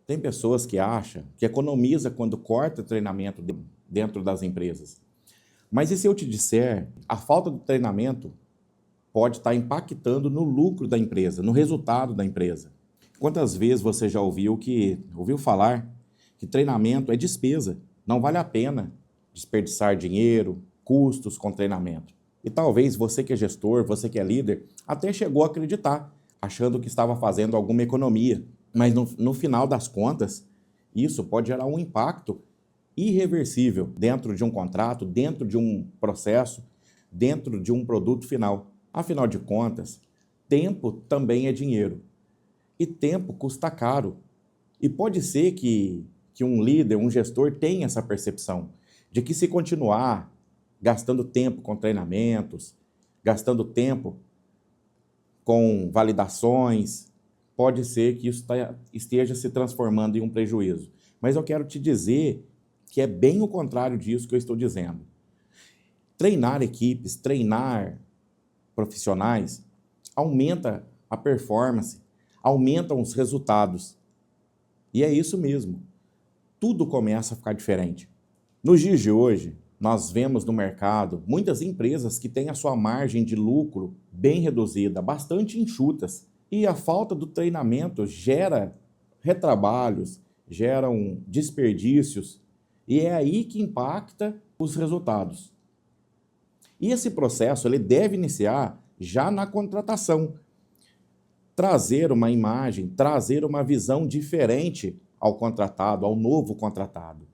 Tem pessoas que acham que economiza quando corta treinamento dentro das empresas. Mas e se eu te disser, a falta do treinamento pode estar impactando no lucro da empresa, no resultado da empresa? Quantas vezes você já ouviu falar que treinamento é despesa, não vale a pena desperdiçar dinheiro, custos com treinamento? E talvez você que é gestor, você que é líder, até chegou a acreditar, achando que estava fazendo alguma economia. Mas no final das contas, isso pode gerar um impacto irreversível dentro de um contrato, dentro de um processo, dentro de um produto final. Afinal de contas, tempo também é dinheiro. E tempo custa caro. E pode ser que um líder, um gestor tenha essa percepção de que se continuar gastando tempo com treinamentos, gastando tempo com validações, pode ser que isso esteja se transformando em um prejuízo. Mas eu quero te dizer que é bem o contrário disso que eu estou dizendo. Treinar equipes, treinar profissionais, aumenta a performance, aumentam os resultados. E é isso mesmo. Tudo começa a ficar diferente. Nos dias de hoje, nós vemos no mercado muitas empresas que têm a sua margem de lucro bem reduzida, bastante enxutas. E a falta do treinamento gera retrabalhos, geram desperdícios, e é aí que impacta os resultados. E esse processo ele deve iniciar já na contratação. Trazer uma imagem, trazer uma visão diferente ao contratado, ao novo contratado.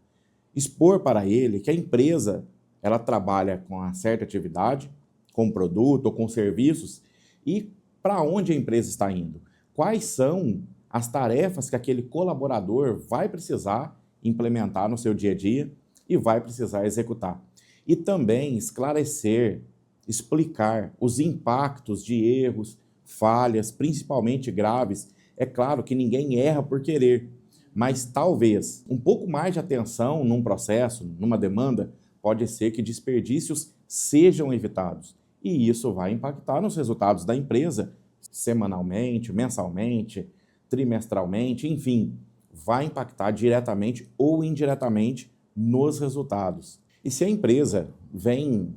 Expor para ele que a empresa ela trabalha com uma certa atividade, com produto ou com serviços, e para onde a empresa está indo. Quais são as tarefas que aquele colaborador vai precisar implementar no seu dia a dia e vai precisar executar. E também esclarecer, explicar os impactos de erros, falhas, principalmente graves. É claro que ninguém erra por querer, mas talvez um pouco mais de atenção num processo, numa demanda, pode ser que desperdícios sejam evitados. E isso vai impactar nos resultados da empresa, semanalmente, mensalmente, trimestralmente, enfim, vai impactar diretamente ou indiretamente nos resultados. E se a empresa vem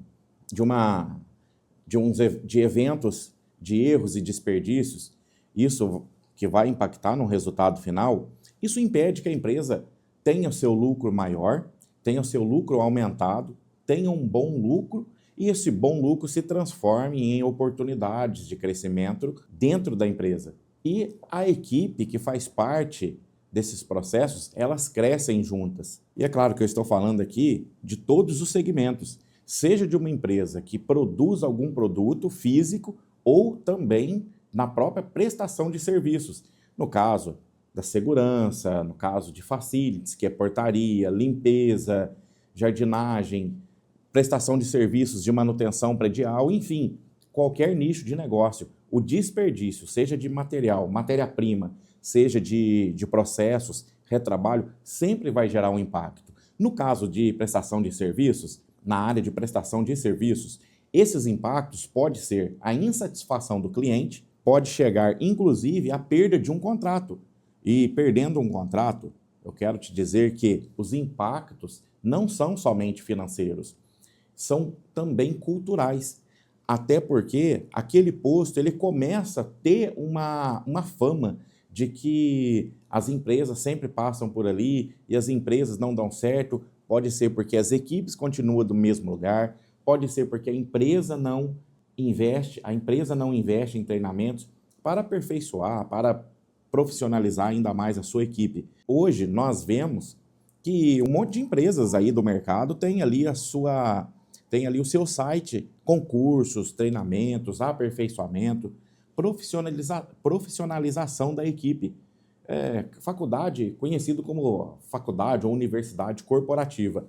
de eventos de erros e desperdícios, isso que vai impactar no resultado final, isso impede que a empresa tenha o seu lucro maior, tenha o seu lucro aumentado, tenha um bom lucro e esse bom lucro se transforme em oportunidades de crescimento dentro da empresa. E a equipe que faz parte desses processos, elas crescem juntas. E é claro que eu estou falando aqui de todos os segmentos, seja de uma empresa que produz algum produto físico ou também na própria prestação de serviços. No caso da segurança, no caso de facilities, que é portaria, limpeza, jardinagem, prestação de serviços de manutenção predial, enfim, qualquer nicho de negócio. O desperdício, seja de material, matéria-prima, seja de processos, retrabalho, sempre vai gerar um impacto. No caso de prestação de serviços, na área de prestação de serviços, esses impactos pode ser a insatisfação do cliente, pode chegar inclusive à perda de um contrato. E perdendo um contrato, eu quero te dizer que os impactos não são somente financeiros, são também culturais. Até porque aquele posto ele começa a ter uma fama de que as empresas sempre passam por ali e as empresas não dão certo. Pode ser porque as equipes continuam do mesmo lugar, pode ser porque a empresa não investe em treinamentos para aperfeiçoar, para profissionalizar ainda mais a sua equipe. Hoje nós vemos que um monte de empresas aí do mercado tem ali o seu site com cursos, treinamentos, aperfeiçoamento, profissionalização da equipe. Faculdade, conhecido como faculdade ou universidade corporativa.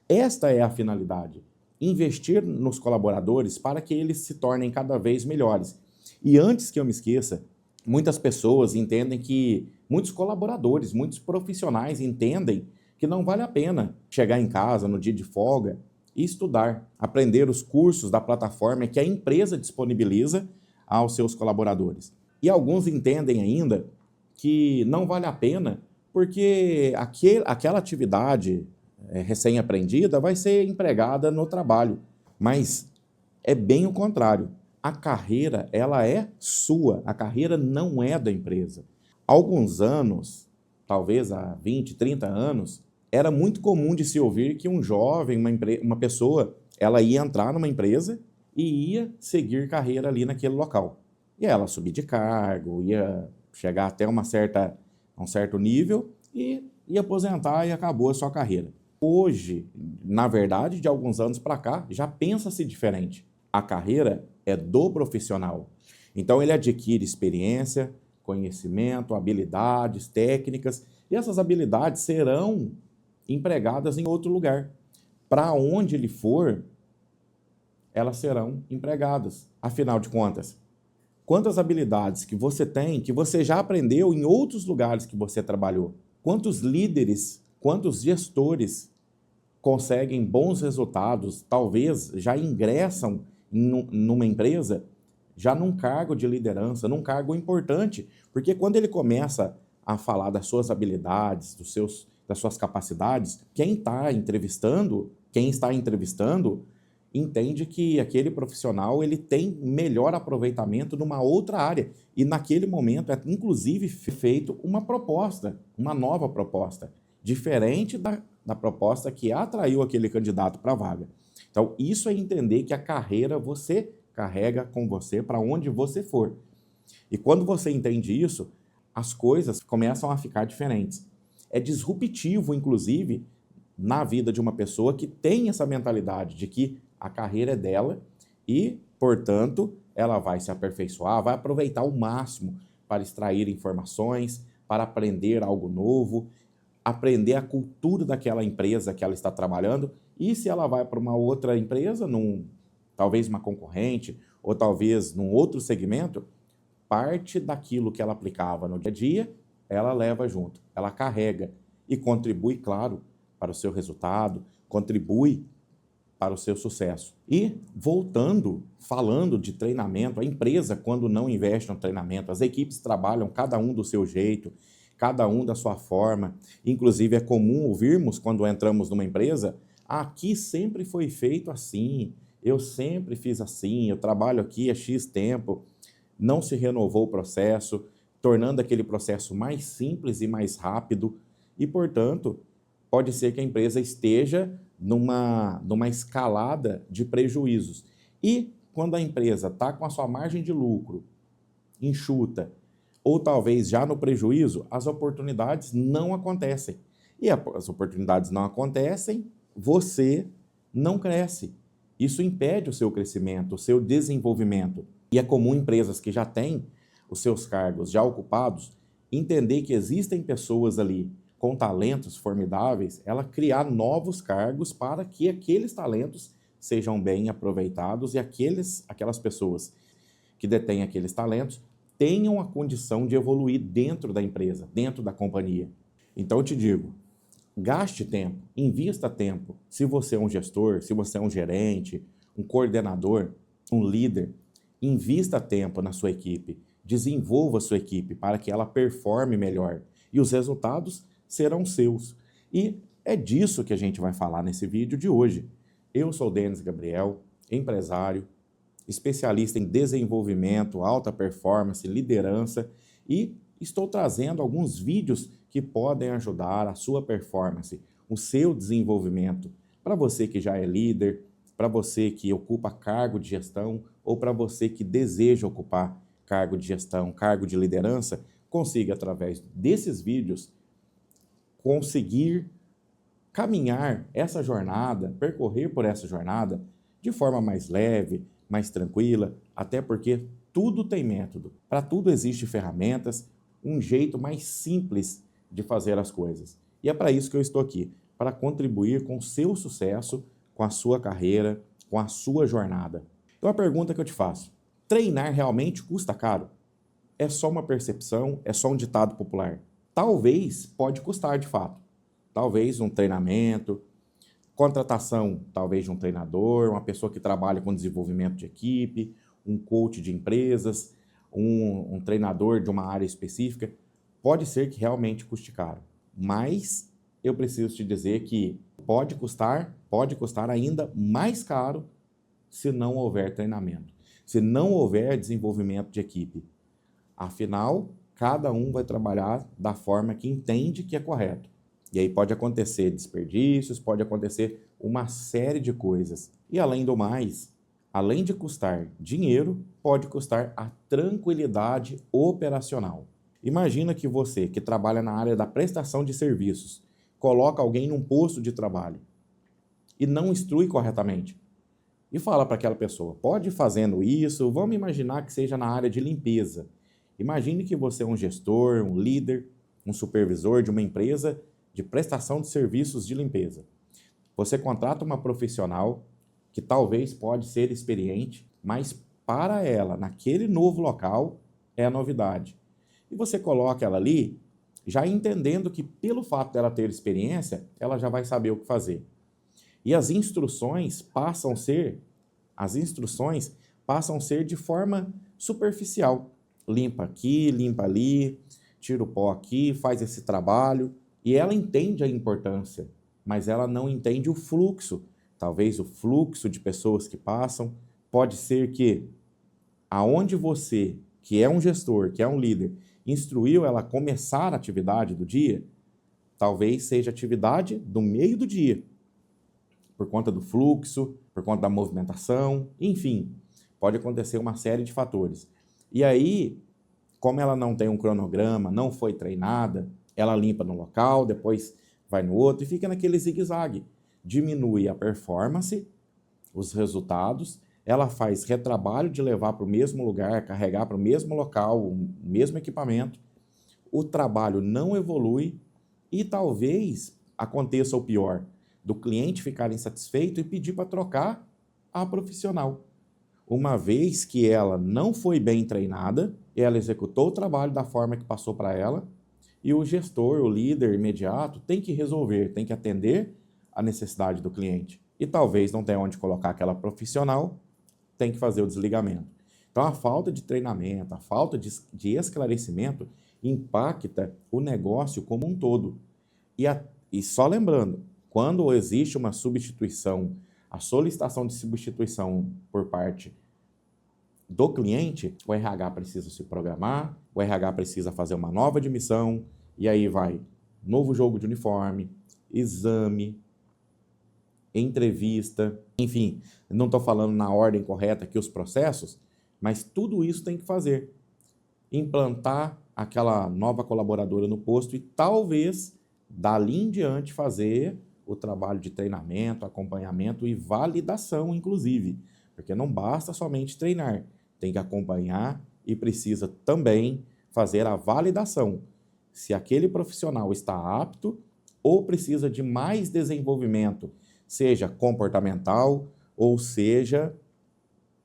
Esta é a finalidade, investir nos colaboradores para que eles se tornem cada vez melhores. E antes que eu me esqueça, muitas pessoas entendem que, muitos colaboradores, muitos profissionais entendem que não vale a pena chegar em casa no dia de folga e estudar, aprender os cursos da plataforma que a empresa disponibiliza aos seus colaboradores. E alguns entendem ainda que não vale a pena porque aquela atividade recém-aprendida vai ser empregada no trabalho. Mas é bem o contrário. A carreira, ela é sua, a carreira não é da empresa. Há alguns anos, talvez há 20, 30 anos, era muito comum de se ouvir que um jovem, uma pessoa, ela ia entrar numa empresa e ia seguir carreira ali naquele local. E ela subir de cargo, ia chegar até um certo nível e ia aposentar e acabou a sua carreira. Hoje, na verdade, de alguns anos para cá, já pensa-se diferente. A carreira é do profissional. Então, ele adquire experiência, conhecimento, habilidades, técnicas, e essas habilidades serão empregadas em outro lugar. Para onde ele for, elas serão empregadas. Afinal de contas, quantas habilidades que você tem, que você já aprendeu em outros lugares que você trabalhou? Quantos líderes, quantos gestores conseguem bons resultados, talvez já ingressam numa empresa, já num cargo de liderança, num cargo importante, porque quando ele começa a falar das suas habilidades, das suas capacidades, quem está entrevistando, entende que aquele profissional ele tem melhor aproveitamento numa outra área. E naquele momento é inclusive feito uma proposta, uma nova proposta, diferente da proposta que atraiu aquele candidato para a vaga. Então, isso é entender que a carreira você carrega com você para onde você for. E quando você entende isso, as coisas começam a ficar diferentes. É disruptivo, inclusive, na vida de uma pessoa que tem essa mentalidade de que a carreira é dela e, portanto, ela vai se aperfeiçoar, vai aproveitar o máximo para extrair informações, para aprender algo novo, aprender a cultura daquela empresa que ela está trabalhando. E se ela vai para uma outra empresa, talvez uma concorrente, ou talvez num outro segmento, parte daquilo que ela aplicava no dia a dia, ela leva junto, ela carrega e contribui, claro, para o seu resultado, contribui para o seu sucesso. E falando de treinamento, a empresa, quando não investe no treinamento, as equipes trabalham cada um do seu jeito, cada um da sua forma. Inclusive, é comum ouvirmos, quando entramos numa empresa, aqui sempre foi feito assim, eu sempre fiz assim, eu trabalho aqui há X tempo. Não se renovou o processo, tornando aquele processo mais simples e mais rápido. E, portanto, pode ser que a empresa esteja numa escalada de prejuízos. E quando a empresa está com a sua margem de lucro enxuta, ou talvez já no prejuízo, as oportunidades não acontecem. E as oportunidades não acontecem, você não cresce. Isso impede o seu crescimento, o seu desenvolvimento. E é comum empresas que já têm os seus cargos já ocupados entender que existem pessoas ali com talentos formidáveis, ela criar novos cargos para que aqueles talentos sejam bem aproveitados e aquelas pessoas que detêm aqueles talentos tenham a condição de evoluir dentro da empresa, dentro da companhia. Então eu te digo, gaste tempo, invista tempo. Se você é um gestor, se você é um gerente, um coordenador, um líder, invista tempo na sua equipe, desenvolva a sua equipe para que ela performe melhor e os resultados serão seus. E é disso que a gente vai falar nesse vídeo de hoje. Eu sou Denis Gabriel, empresário, especialista em desenvolvimento, alta performance, liderança e estou trazendo alguns vídeos que podem ajudar a sua performance, o seu desenvolvimento, para você que já é líder, para você que ocupa cargo de gestão ou para você que deseja ocupar cargo de gestão, cargo de liderança, consiga, através desses vídeos, conseguir caminhar essa jornada, percorrer por essa jornada de forma mais leve, mais tranquila, até porque tudo tem método. Para tudo existe ferramentas, um jeito mais simples de fazer as coisas. E é para isso que eu estou aqui, para contribuir com o seu sucesso, com a sua carreira, com a sua jornada. Então a pergunta que eu te faço, treinar realmente custa caro? É só uma percepção? É só um ditado popular? Talvez pode custar de fato. Talvez um treinamento, contratação talvez de um treinador, uma pessoa que trabalha com desenvolvimento de equipe, um coach de empresas, um treinador de uma área específica, pode ser que realmente custe caro. Mas eu preciso te dizer que pode custar ainda mais caro se não houver treinamento, se não houver desenvolvimento de equipe. Afinal, cada um vai trabalhar da forma que entende que é correto. E aí pode acontecer desperdícios, pode acontecer uma série de coisas. E além do mais, além de custar dinheiro, pode custar a tranquilidade operacional. Imagina que você, que trabalha na área da prestação de serviços, coloca alguém num posto de trabalho e não instrui corretamente. E fala para aquela pessoa, pode ir fazendo isso, vamos imaginar que seja na área de limpeza. Imagine que você é um gestor, um líder, um supervisor de uma empresa de prestação de serviços de limpeza. Você contrata uma profissional que talvez pode ser experiente, mas para ela, naquele novo local, é a novidade. E você coloca ela ali, já entendendo que pelo fato dela ter experiência, ela já vai saber o que fazer. E as instruções passam a ser de forma superficial. Limpa aqui, limpa ali, tira o pó aqui, faz esse trabalho. E ela entende a importância, mas ela não entende o fluxo. Talvez o fluxo de pessoas que passam. Pode ser que aonde você, que é um gestor, que é um líder, instruiu ela a começar a atividade do dia, talvez seja atividade do meio do dia, por conta do fluxo, por conta da movimentação, enfim, pode acontecer uma série de fatores. E aí, como ela não tem um cronograma, não foi treinada, ela limpa no local, depois vai no outro e fica naquele zigue-zague. Diminui a performance, os resultados, ela faz retrabalho de levar para o mesmo lugar, carregar para o mesmo local, o mesmo equipamento, o trabalho não evolui e talvez aconteça o pior, do cliente ficar insatisfeito e pedir para trocar a profissional. Uma vez que ela não foi bem treinada, ela executou o trabalho da forma que passou para ela e o gestor, o líder imediato, tem que resolver, tem que atender a necessidade do cliente. E talvez não tenha onde colocar aquela profissional, tem que fazer o desligamento. Então, a falta de treinamento, a falta de esclarecimento impacta o negócio como um todo. E só lembrando, quando existe uma substituição, a solicitação de substituição por parte do cliente, o RH precisa se programar, o RH precisa fazer uma nova admissão, e aí vai novo jogo de uniforme, exame, entrevista, enfim, não estou falando na ordem correta aqui os processos, mas tudo isso tem que fazer. Implantar aquela nova colaboradora no posto e talvez, dali em diante, fazer o trabalho de treinamento, acompanhamento e validação, inclusive. Porque não basta somente treinar, tem que acompanhar e precisa também fazer a validação. Se aquele profissional está apto ou precisa de mais desenvolvimento, seja comportamental ou seja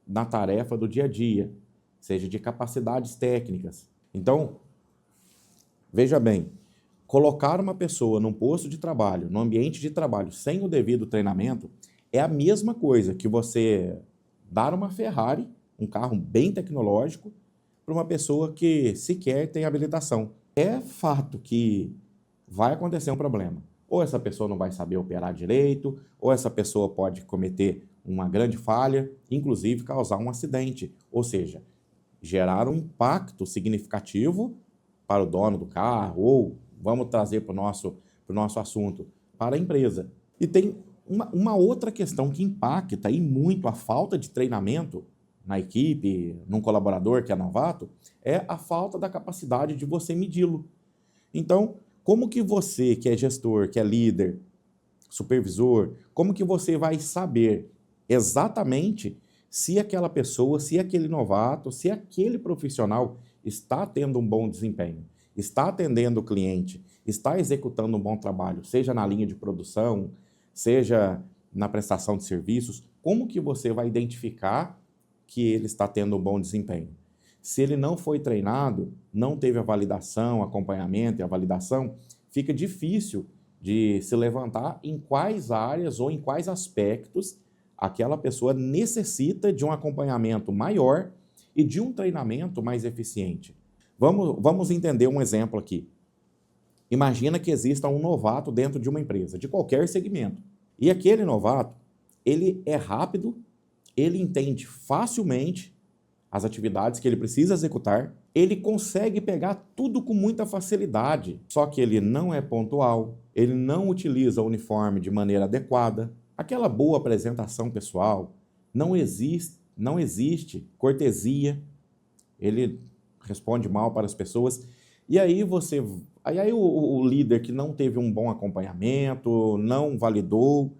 na tarefa do dia a dia, seja de capacidades técnicas. Então, veja bem, colocar uma pessoa num posto de trabalho, num ambiente de trabalho, sem o devido treinamento, é a mesma coisa que você dar uma Ferrari, um carro bem tecnológico, para uma pessoa que sequer tem habilitação. É fato que vai acontecer um problema. Ou essa pessoa não vai saber operar direito, ou essa pessoa pode cometer uma grande falha, inclusive causar um acidente, ou seja, gerar um impacto significativo para o dono do carro, ou vamos trazer para o nosso assunto, para a empresa. E tem uma outra questão que impacta e muito a falta de treinamento na equipe, num colaborador que é novato, é a falta da capacidade de você medi-lo. Então, como que você, que é gestor, que é líder, supervisor, como que você vai saber exatamente se aquela pessoa, se aquele novato, se aquele profissional está tendo um bom desempenho, está atendendo o cliente, está executando um bom trabalho, seja na linha de produção, seja na prestação de serviços, como que você vai identificar que ele está tendo um bom desempenho? Se ele não foi treinado, não teve a validação, acompanhamento e a validação, fica difícil de se levantar em quais áreas ou em quais aspectos aquela pessoa necessita de um acompanhamento maior e de um treinamento mais eficiente. Vamos entender um exemplo aqui. Imagina que exista um novato dentro de uma empresa, de qualquer segmento. E aquele novato, ele é rápido, ele entende facilmente as atividades que ele precisa executar, ele consegue pegar tudo com muita facilidade, só que ele não é pontual, ele não utiliza o uniforme de maneira adequada, aquela boa apresentação pessoal, não existe cortesia, ele responde mal para as pessoas, e aí o líder que não teve um bom acompanhamento, não validou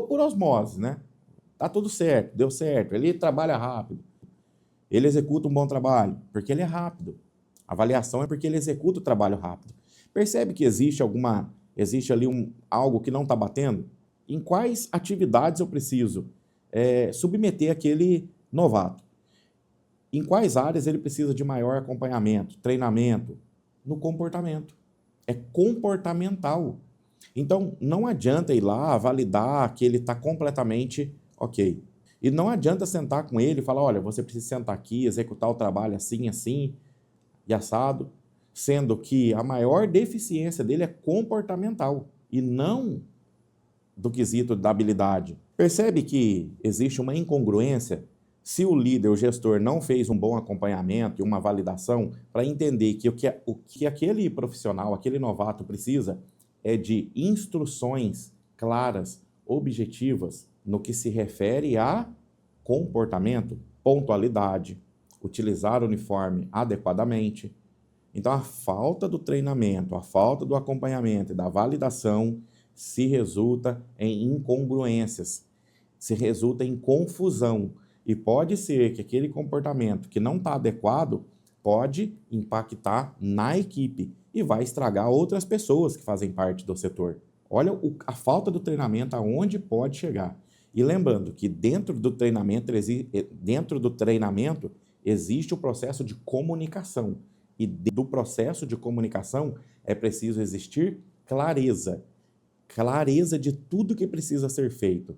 por osmose, né? Tá tudo certo, deu certo, ele trabalha rápido. Ele executa um bom trabalho, porque ele é rápido. A avaliação é porque ele executa o trabalho rápido. Percebe que existe ali algo que não está batendo? Em quais atividades eu preciso submeter aquele novato? Em quais áreas ele precisa de maior acompanhamento, treinamento? No comportamento. É comportamental. Então, não adianta ir lá validar que ele está completamente ok. E não adianta sentar com ele e falar, olha, você precisa sentar aqui, executar o trabalho assim, assim e assado, sendo que a maior deficiência dele é comportamental e não do quesito da habilidade. Percebe que existe uma incongruência se o líder, o gestor, não fez um bom acompanhamento e uma validação para entender que o que aquele profissional, aquele novato precisa é de instruções claras, objetivas, no que se refere a comportamento, pontualidade, utilizar o uniforme adequadamente. Então, a falta do treinamento, a falta do acompanhamento e da validação se resulta em incongruências, se resulta em confusão. E pode ser que aquele comportamento que não está adequado pode impactar na equipe e vai estragar outras pessoas que fazem parte do setor. Olha a falta do treinamento aonde pode chegar. E lembrando que dentro do treinamento existe o processo de comunicação. E do processo de comunicação é preciso existir clareza. Clareza de tudo que precisa ser feito.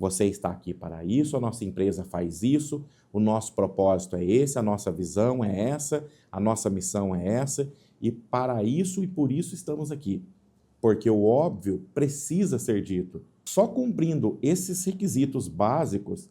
Você está aqui para isso, a nossa empresa faz isso, o nosso propósito é esse, a nossa visão é essa, a nossa missão é essa, e para isso e por isso estamos aqui. Porque o óbvio precisa ser dito. Só cumprindo esses requisitos básicos,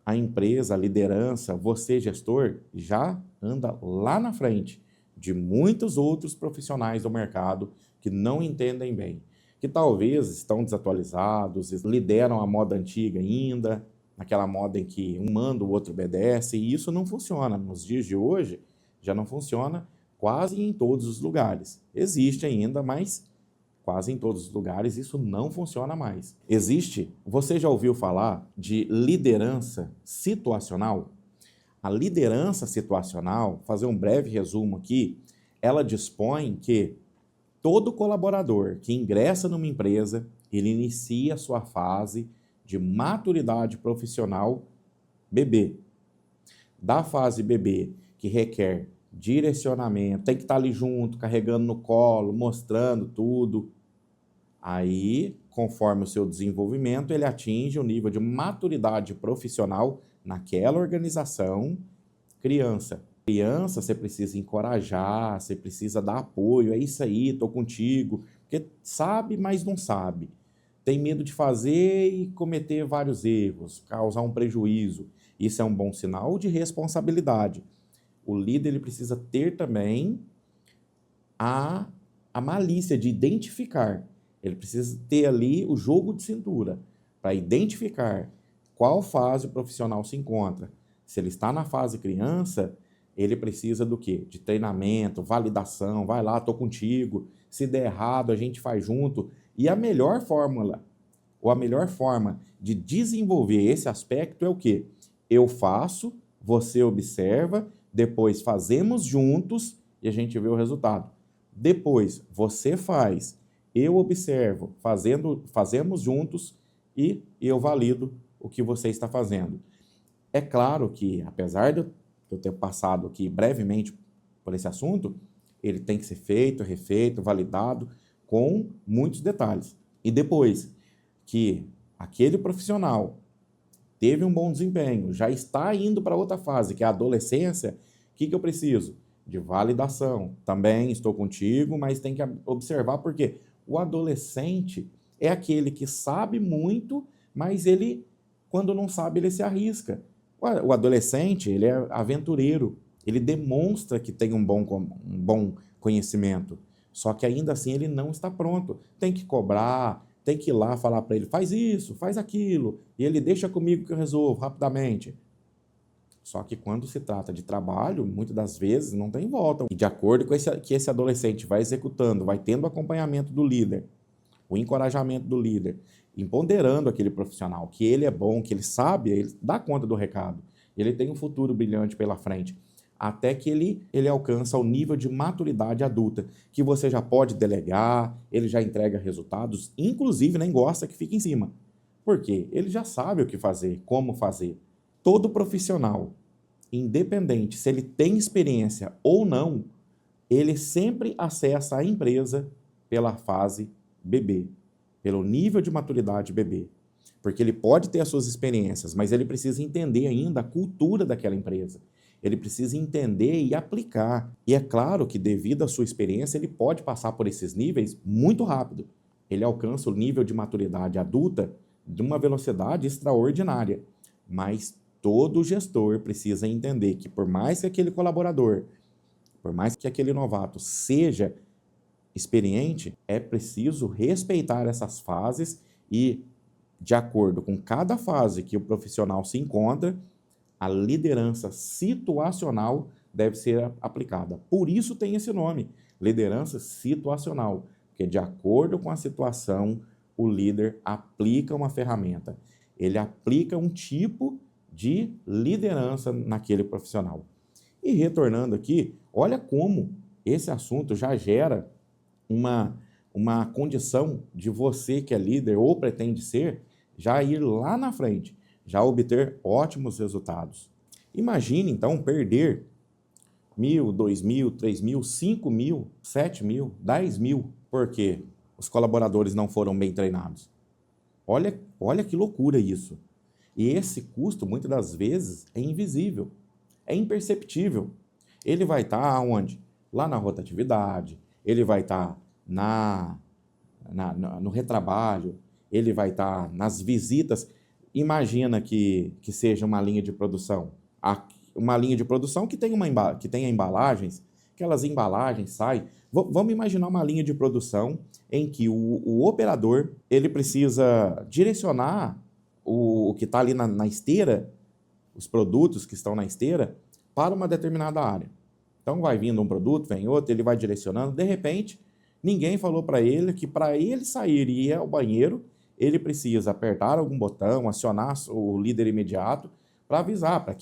a empresa, a liderança, você, gestor, já anda lá na frente de muitos outros profissionais do mercado que não entendem bem, que talvez estão desatualizados, lideram a moda antiga ainda, aquela moda em que um manda, o outro obedece, e isso não funciona. Nos dias de hoje, já não funciona quase em todos os lugares. Existe ainda, mas quase em todos os lugares isso não funciona mais. Você já ouviu falar de liderança situacional? A liderança situacional, fazer um breve resumo aqui, ela dispõe que todo colaborador que ingressa numa empresa, ele inicia a sua fase de maturidade profissional bebê. Da fase bebê, que requer direcionamento, tem que estar ali junto, carregando no colo, mostrando tudo. Aí, conforme o seu desenvolvimento, ele atinge o nível de maturidade profissional naquela organização. Criança, você precisa encorajar, você precisa dar apoio, é isso aí, estou contigo, porque sabe, mas não sabe. Tem medo de fazer e cometer vários erros, causar um prejuízo. Isso é um bom sinal de responsabilidade. O líder ele precisa ter também a malícia de identificar. Ele precisa ter ali o jogo de cintura para identificar qual fase o profissional se encontra. Se ele está na fase criança, ele precisa do quê? De treinamento, validação, vai lá, estou contigo, se der errado a gente faz junto. E a melhor fórmula, ou a melhor forma de desenvolver esse aspecto é o quê? Eu faço, você observa, depois fazemos juntos e a gente vê o resultado. Depois você faz, eu observo, fazemos juntos e eu valido o que você está fazendo. É claro que, apesar de eu ter passado aqui brevemente por esse assunto, ele tem que ser feito, refeito, validado, com muitos detalhes. E depois que aquele profissional teve um bom desempenho, já está indo para outra fase, que é a adolescência, o que eu preciso? de validação. Também estou contigo, mas tem que observar porque o adolescente é aquele que sabe muito, mas ele, quando não sabe, ele se arrisca. O adolescente, ele é aventureiro, ele demonstra que tem um bom conhecimento, só que ainda assim ele não está pronto. Tem que cobrar, tem que ir lá falar para ele, faz isso, faz aquilo, e ele deixa comigo que eu resolvo rapidamente. Só que quando se trata de trabalho, muitas das vezes não tem volta. E de acordo com que esse adolescente vai executando, vai tendo o acompanhamento do líder, o encorajamento do líder, empoderando aquele profissional, que ele é bom, que ele sabe, ele dá conta do recado, ele tem um futuro brilhante pela frente, até que ele alcança o nível de maturidade adulta, que você já pode delegar, ele já entrega resultados, inclusive nem gosta que fique em cima. Por quê? Ele já sabe o que fazer, como fazer. Todo profissional, independente se ele tem experiência ou não, ele sempre acessa a empresa pela fase bebê, pelo nível de maturidade bebê. Porque ele pode ter as suas experiências, mas ele precisa entender ainda a cultura daquela empresa. Ele precisa entender e aplicar. E é claro que, devido à sua experiência, ele pode passar por esses níveis muito rápido. Ele alcança o nível de maturidade adulta de uma velocidade extraordinária. Mas todo gestor precisa entender que, por mais que aquele colaborador, por mais que aquele novato seja experiente, é preciso respeitar essas fases e, de acordo com cada fase que o profissional se encontra, a liderança situacional deve ser aplicada. Por isso tem esse nome, liderança situacional, porque de acordo com a situação, o líder aplica uma ferramenta, ele aplica um tipo de liderança naquele profissional. E retornando aqui, olha como esse assunto já gera uma condição de você que é líder ou pretende ser, já ir lá na frente, já obter ótimos resultados. Imagine, então, perder 1.000, 2.000, 3.000, 5.000, 7.000, 10.000, porque os colaboradores não foram bem treinados. Olha que loucura isso. E esse custo, muitas das vezes, é invisível, é imperceptível. Ele vai estar onde? Lá na rotatividade, ele vai estar no retrabalho, ele vai estar nas visitas. Imagina que seja uma linha de produção. Uma linha de produção que tenha embalagens, aquelas embalagens saem. Vamos imaginar uma linha de produção em que o operador ele precisa direcionar o que está ali na esteira, os produtos que estão na esteira, para uma determinada área. Então vai vindo um produto, vem outro, ele vai direcionando, de repente, ninguém falou para ele que para ele sair e ir ao banheiro, ele precisa apertar algum botão, acionar o líder imediato para avisar, para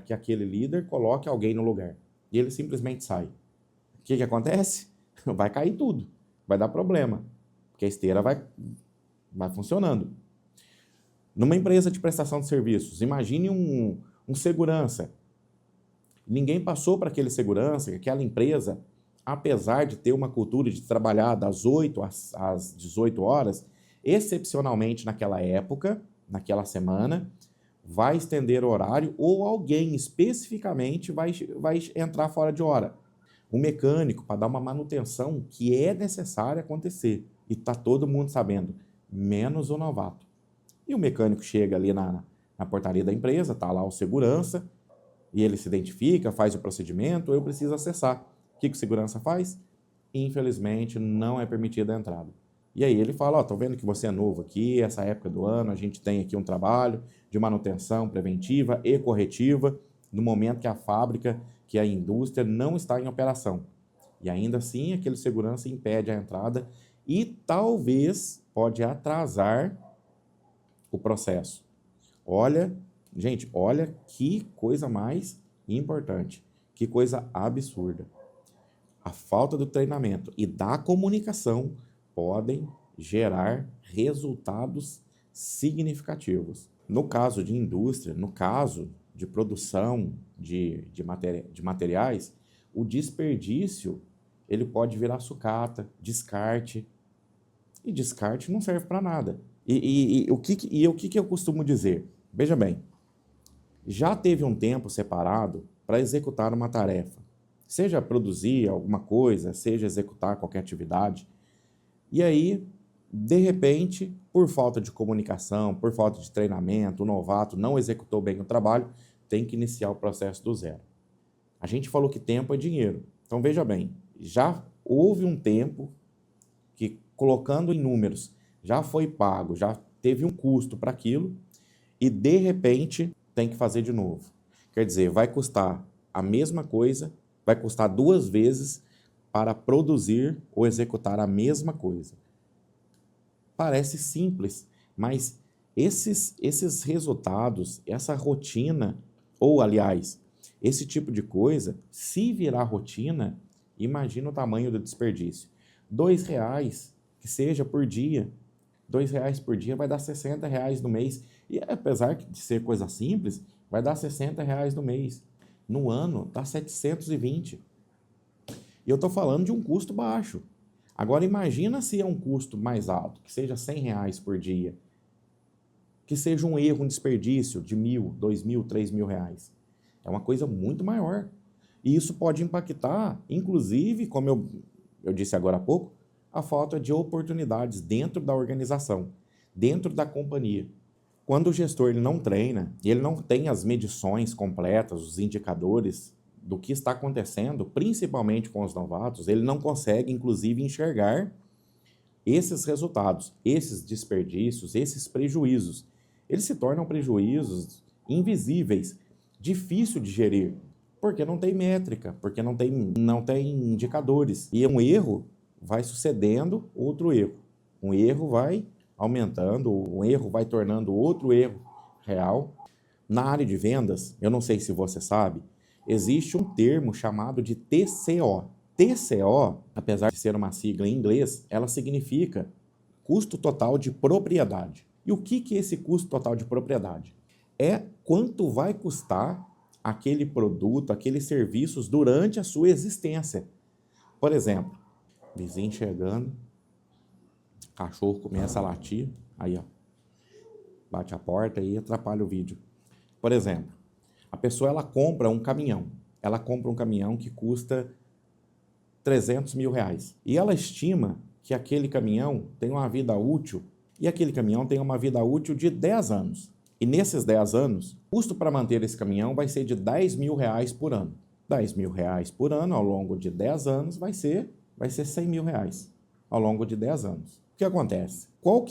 que aquele líder coloque alguém no lugar. E ele simplesmente sai. O que acontece? Vai cair tudo, vai dar problema, porque a esteira vai funcionando. Numa empresa de prestação de serviços, imagine um segurança. Ninguém passou para aquele segurança, que aquela empresa, apesar de ter uma cultura de trabalhar das 8 às 18 horas, excepcionalmente naquela época, naquela semana, vai estender o horário ou alguém especificamente vai entrar fora de hora. O mecânico, para dar uma manutenção que é necessária acontecer. E está todo mundo sabendo, menos o novato. E o mecânico chega ali na portaria da empresa, está lá o segurança, e ele se identifica, faz o procedimento, eu preciso acessar. O que o segurança faz? Infelizmente, não é permitida a entrada. E aí ele fala, tô vendo que você é novo aqui, essa época do ano, a gente tem aqui um trabalho de manutenção preventiva e corretiva, no momento que a fábrica, que a indústria não está em operação. E ainda assim, aquele segurança impede a entrada e talvez pode atrasar o processo. Gente, olha que coisa mais importante, que coisa absurda. A falta do treinamento e da comunicação podem gerar resultados significativos. No caso de indústria, no caso de produção de materiais, o desperdício ele pode virar sucata, descarte. E descarte não serve para nada. E o que eu costumo dizer? Veja bem, já teve um tempo separado para executar uma tarefa. seja produzir alguma coisa, seja executar qualquer atividade. E aí, de repente, por falta de comunicação, por falta de treinamento, o novato não executou bem o trabalho, tem que iniciar o processo do zero. A gente falou que tempo é dinheiro. Então, veja bem, já houve um tempo que, colocando em números, já foi pago, já teve um custo para aquilo, e de repente tem que fazer de novo. Quer dizer, vai custar a mesma coisa, vai custar 2 vezes para produzir ou executar a mesma coisa. Parece simples, mas esses resultados, essa rotina, ou aliás, esse tipo de coisa, se virar rotina, imagina o tamanho do desperdício. R$ 2, que seja por dia, R$ 2 por dia vai dar R$ 60 no mês. E apesar de ser coisa simples, vai dar R$ 60 no mês. No ano, dá 720. E eu estou falando de um custo baixo. Agora imagina se é um custo mais alto, que seja R$ 100 por dia, que seja um erro, um desperdício de R$ 1.000, R$ 2.000, R$ 3.000. É uma coisa muito maior. E isso pode impactar, inclusive, como eu disse agora há pouco, a falta de oportunidades dentro da organização, dentro da companhia. Quando o gestor ele não treina, ele não tem as medições completas, os indicadores do que está acontecendo, principalmente com os novatos, ele não consegue, inclusive, enxergar esses resultados, esses desperdícios, esses prejuízos. Eles se tornam prejuízos invisíveis, difícil de gerir, porque não tem métrica, porque não tem indicadores. E um erro vai sucedendo outro erro. Um erro vai aumentando, um erro vai tornando outro erro real. Na área de vendas, eu não sei se você sabe, existe um termo chamado de TCO. TCO, apesar de ser uma sigla em inglês, ela significa custo total de propriedade. E o que é esse custo total de propriedade? É quanto vai custar aquele produto, aqueles serviços durante a sua existência. Por exemplo, vizinho chegando, cachorro começa a latir, aí ó, bate a porta e atrapalha o vídeo. Por exemplo, a pessoa ela compra um caminhão que custa R$ 300.000 e ela estima que aquele caminhão tem uma vida útil de 10 anos. E nesses 10 anos, o custo para manter esse caminhão vai ser de R$ 10.000 por ano. R$ 10.000 por ano, ao longo de 10 anos, vai ser R$ 100.000 ao longo de 10 anos. O que acontece? Qual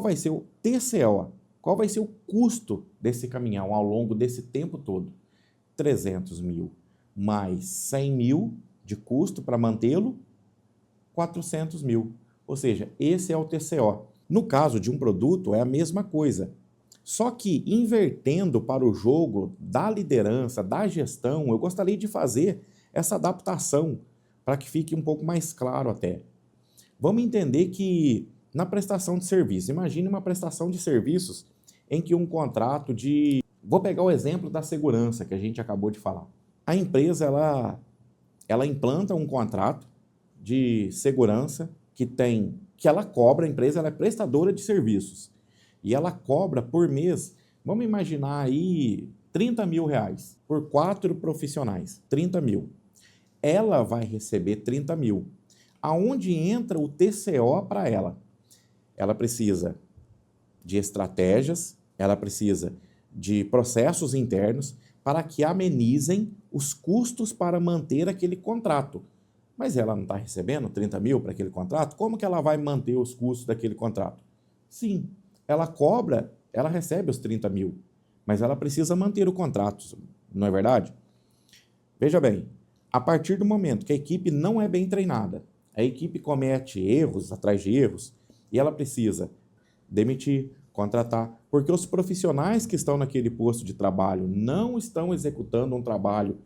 vai ser o TCO? Qual vai ser o custo desse caminhão ao longo desse tempo todo? 300.000 mais 100.000 de custo para mantê-lo, 400.000. Ou seja, esse é o TCO. No caso de um produto, é a mesma coisa. Só que, invertendo para o jogo da liderança, da gestão, eu gostaria de fazer essa adaptação para que fique um pouco mais claro até. Vamos entender que na prestação de serviço, imagine uma prestação de serviços em que um contrato de... Vou pegar o exemplo da segurança que a gente acabou de falar. A empresa, ela implanta um contrato de segurança que ela cobra, a empresa ela é prestadora de serviços, e ela cobra por mês, vamos imaginar aí, R$ 30.000 por 4 profissionais, 30.000. Ela vai receber 30.000. Aonde entra o TCO para ela? Ela precisa de estratégias, ela precisa de processos internos para que amenizem os custos para manter aquele contrato. Mas ela não está recebendo 30.000 para aquele contrato? Como que ela vai manter os custos daquele contrato? Sim, ela cobra, ela recebe os 30.000, mas ela precisa manter o contrato, não é verdade? Veja bem, a partir do momento que a equipe não é bem treinada, a equipe comete erros atrás de erros, e ela precisa demitir, contratar, porque os profissionais que estão naquele posto de trabalho não estão executando um trabalho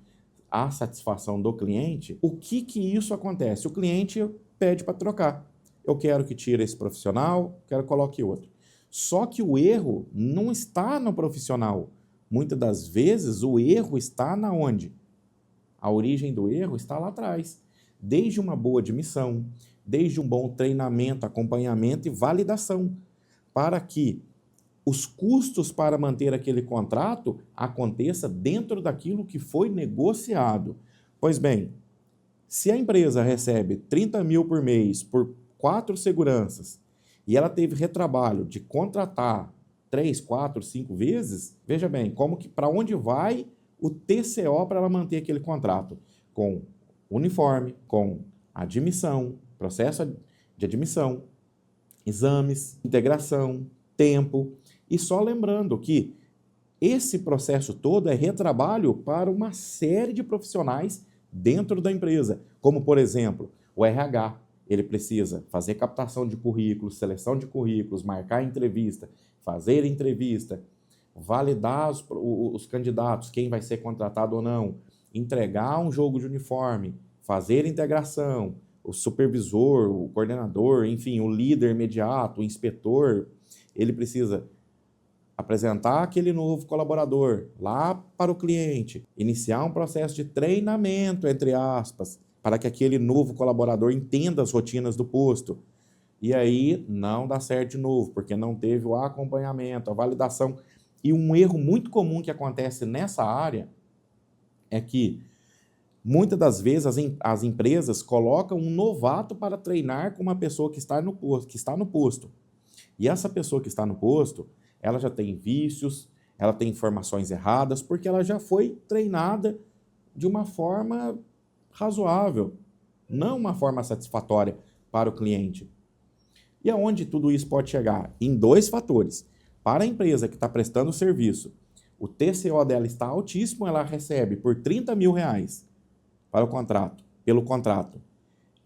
à satisfação do cliente, o que isso acontece? O cliente pede para trocar. Eu quero que tire esse profissional, quero que coloque outro. Só que o erro não está no profissional. Muitas das vezes o erro está na onde? A origem do erro está lá atrás. Desde uma boa admissão, desde um bom treinamento, acompanhamento e validação, para que os custos para manter aquele contrato aconteça dentro daquilo que foi negociado. Pois bem, se a empresa recebe 30 mil por mês por 4 seguranças e ela teve retrabalho de contratar 3, 4, 5 vezes, veja bem, para onde vai o TCO para ela manter aquele contrato? Com uniforme, com admissão, processo de admissão, exames, integração, tempo. E só lembrando que esse processo todo é retrabalho para uma série de profissionais dentro da empresa, como, por exemplo, o RH. Ele precisa fazer captação de currículos, seleção de currículos, marcar entrevista, fazer entrevista, validar os candidatos, quem vai ser contratado ou não, entregar um jogo de uniforme, fazer integração, o supervisor, o coordenador, enfim, o líder imediato, o inspetor, ele precisa apresentar aquele novo colaborador lá para o cliente, iniciar um processo de treinamento, entre aspas, para que aquele novo colaborador entenda as rotinas do posto. E aí não dá certo de novo, porque não teve o acompanhamento, a validação. E um erro muito comum que acontece nessa área é que muitas das vezes as empresas colocam um novato para treinar com uma pessoa que está no posto. E essa pessoa que está no posto, ela já tem vícios, ela tem informações erradas, porque ela já foi treinada de uma forma razoável, não uma forma satisfatória para o cliente. E aonde tudo isso pode chegar? Em 2 fatores. Para a empresa que está prestando o serviço, o TCO dela está altíssimo, ela recebe por 30 mil reais pelo contrato.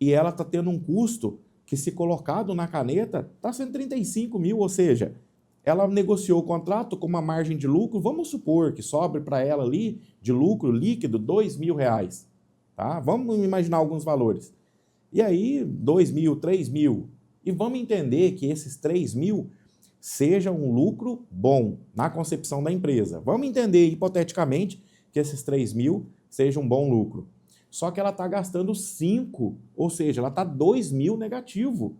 E ela está tendo um custo que, se colocado na caneta, está sendo 35 mil, ou seja, ela negociou o contrato com uma margem de lucro, vamos supor que sobre para ela ali, de lucro líquido, 2 mil reais. Tá? Vamos imaginar alguns valores. E aí, 2 mil, 3 mil. E vamos entender que esses 3 mil seja um lucro bom na concepção da empresa. Vamos entender, hipoteticamente, que esses 3 mil seja um bom lucro. Só que ela está gastando 5, ou seja, ela está 2 mil negativo.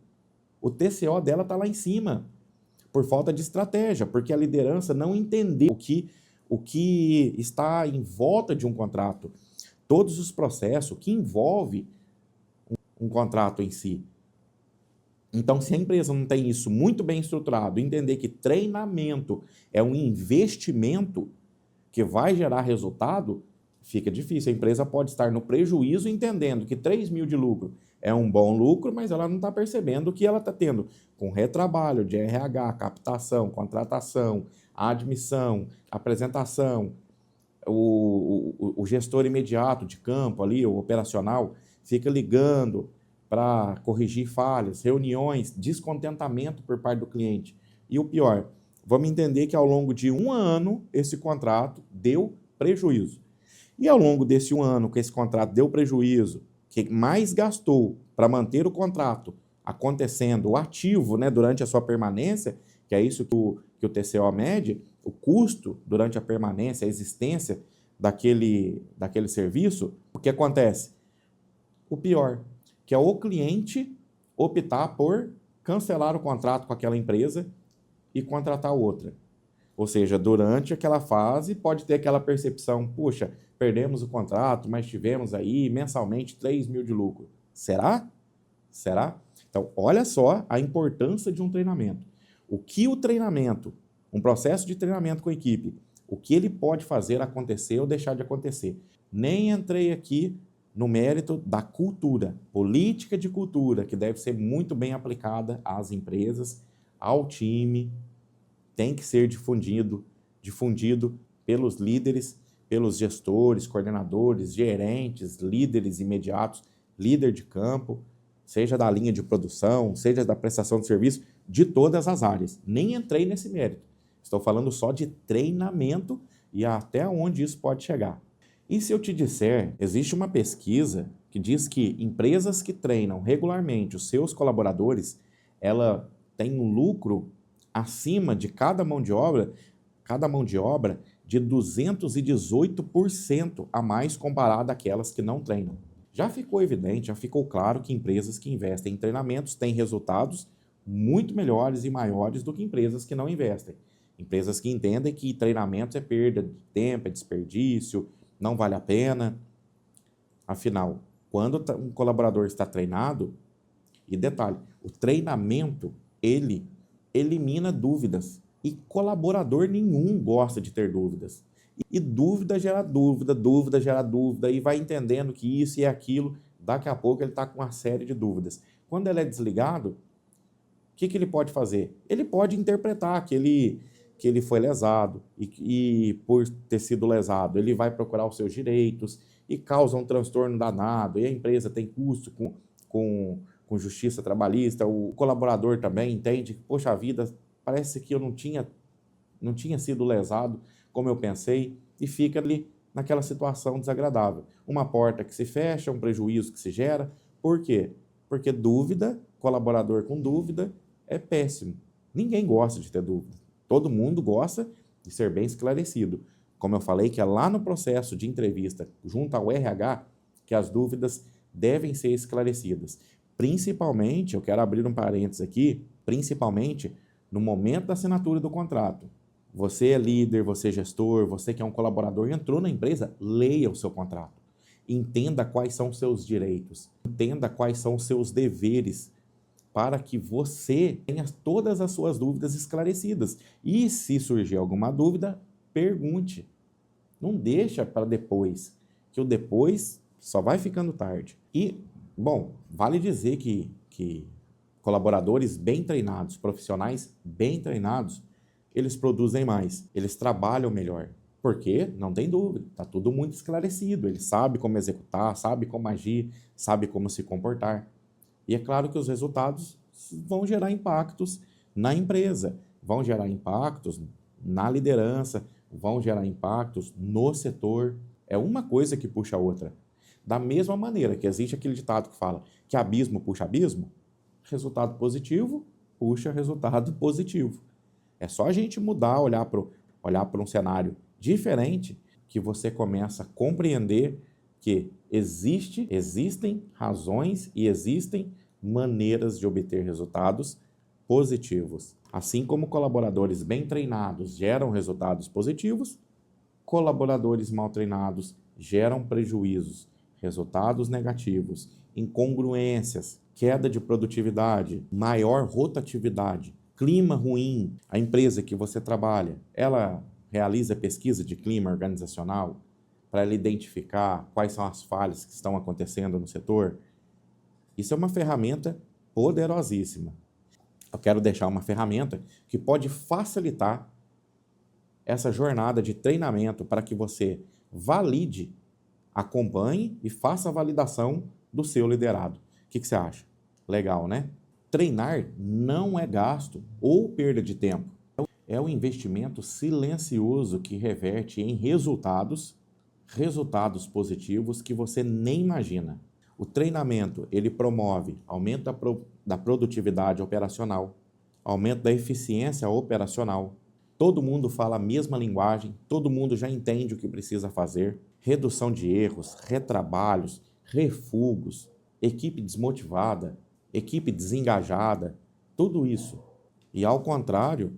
O TCO dela está lá em cima, por falta de estratégia, porque a liderança não entendeu o que está em volta de um contrato. Todos os processos que envolve um contrato em si. Então, se a empresa não tem isso muito bem estruturado, entender que treinamento é um investimento que vai gerar resultado, fica difícil. A empresa pode estar no prejuízo entendendo que 3 mil de lucro é um bom lucro, mas ela não está percebendo que ela está tendo com retrabalho de RH, captação, contratação, admissão, apresentação, o gestor imediato de campo ali, o operacional, fica ligando para corrigir falhas, reuniões, descontentamento por parte do cliente. E o pior, vamos entender que ao longo de 1 ano esse contrato deu prejuízo. E ao longo desse 1 ano que esse contrato deu prejuízo, que mais gastou para manter o contrato acontecendo, o ativo, né, durante a sua permanência, que é isso que o TCO mede, o custo durante a permanência, a existência daquele serviço, o que acontece? O pior, que é o cliente optar por cancelar o contrato com aquela empresa e contratar outra. Ou seja, durante aquela fase pode ter aquela percepção, puxa, perdemos o contrato, mas tivemos aí mensalmente 3 mil de lucro. Será? Será? Então, olha só a importância de um treinamento. O que o treinamento, um processo de treinamento com a equipe, o que ele pode fazer acontecer ou deixar de acontecer. Nem entrei aqui no mérito da cultura, política de cultura, que deve ser muito bem aplicada às empresas, ao time, tem que ser difundido pelos líderes, pelos gestores, coordenadores, gerentes, líderes imediatos, líder de campo, seja da linha de produção, seja da prestação de serviço, de todas as áreas. Nem entrei nesse mérito. Estou falando só de treinamento e até onde isso pode chegar. E se eu te disser, existe uma pesquisa que diz que empresas que treinam regularmente os seus colaboradores, ela tem um lucro acima de cada mão de obra de 218% a mais comparado àquelas que não treinam. Já ficou evidente, já ficou claro que empresas que investem em treinamentos têm resultados muito melhores e maiores do que empresas que não investem. Empresas que entendem que treinamento é perda de tempo, é desperdício, não vale a pena. Afinal, quando um colaborador está treinado, e detalhe, o treinamento, ele elimina dúvidas. E colaborador nenhum gosta de ter dúvidas. E dúvida gera dúvida, dúvida gera dúvida, e vai entendendo que isso e aquilo, daqui a pouco ele está com uma série de dúvidas. Quando ele é desligado, o que ele pode fazer? Ele pode interpretar que ele foi lesado e por ter sido lesado, ele vai procurar os seus direitos e causa um transtorno danado, e a empresa tem custo com justiça trabalhista, o colaborador também entende que, poxa vida, parece que eu não tinha sido lesado como eu pensei, e fica ali naquela situação desagradável. Uma porta que se fecha, um prejuízo que se gera. Por quê? Porque dúvida, colaborador com dúvida, é péssimo. Ninguém gosta de ter dúvida. Todo mundo gosta de ser bem esclarecido. Como eu falei, que é lá no processo de entrevista, junto ao RH, que as dúvidas devem ser esclarecidas. Principalmente, eu quero abrir um parênteses aqui, principalmente no momento da assinatura do contrato. Você é líder, você é gestor, você que é um colaborador, entrou na empresa, leia o seu contrato. Entenda quais são os seus direitos, entenda quais são os seus deveres, para que você tenha todas as suas dúvidas esclarecidas. E se surgir alguma dúvida, pergunte. Não deixa para depois, que o depois só vai ficando tarde. E, bom, vale dizer que colaboradores bem treinados, profissionais bem treinados, eles produzem mais, eles trabalham melhor. Por quê? Não tem dúvida, está tudo muito esclarecido, ele sabe como executar, sabe como agir, sabe como se comportar. E é claro que os resultados vão gerar impactos na empresa, vão gerar impactos na liderança, vão gerar impactos no setor. É uma coisa que puxa a outra. Da mesma maneira que existe aquele ditado que fala que abismo puxa abismo, resultado positivo puxa resultado positivo. É só a gente mudar, olhar para um cenário diferente, que você começa a compreender que existem razões e existem maneiras de obter resultados positivos. Assim como colaboradores bem treinados geram resultados positivos, colaboradores mal treinados geram prejuízos, resultados negativos, incongruências, queda de produtividade, maior rotatividade, clima ruim. A empresa que você trabalha, ela realiza pesquisa de clima organizacional para ela identificar quais são as falhas que estão acontecendo no setor. Isso é uma ferramenta poderosíssima. Eu quero deixar uma ferramenta que pode facilitar essa jornada de treinamento para que você valide, acompanhe e faça a validação do seu liderado. O que você acha? Legal, né? Treinar não é gasto ou perda de tempo. É um investimento silencioso que reverte em resultados positivos que você nem imagina. O treinamento, ele promove aumento da produtividade operacional, aumento da eficiência operacional. Todo mundo fala a mesma linguagem, todo mundo já entende o que precisa fazer. Redução de erros, retrabalhos, refugos, equipe desmotivada, equipe desengajada, tudo isso. E ao contrário,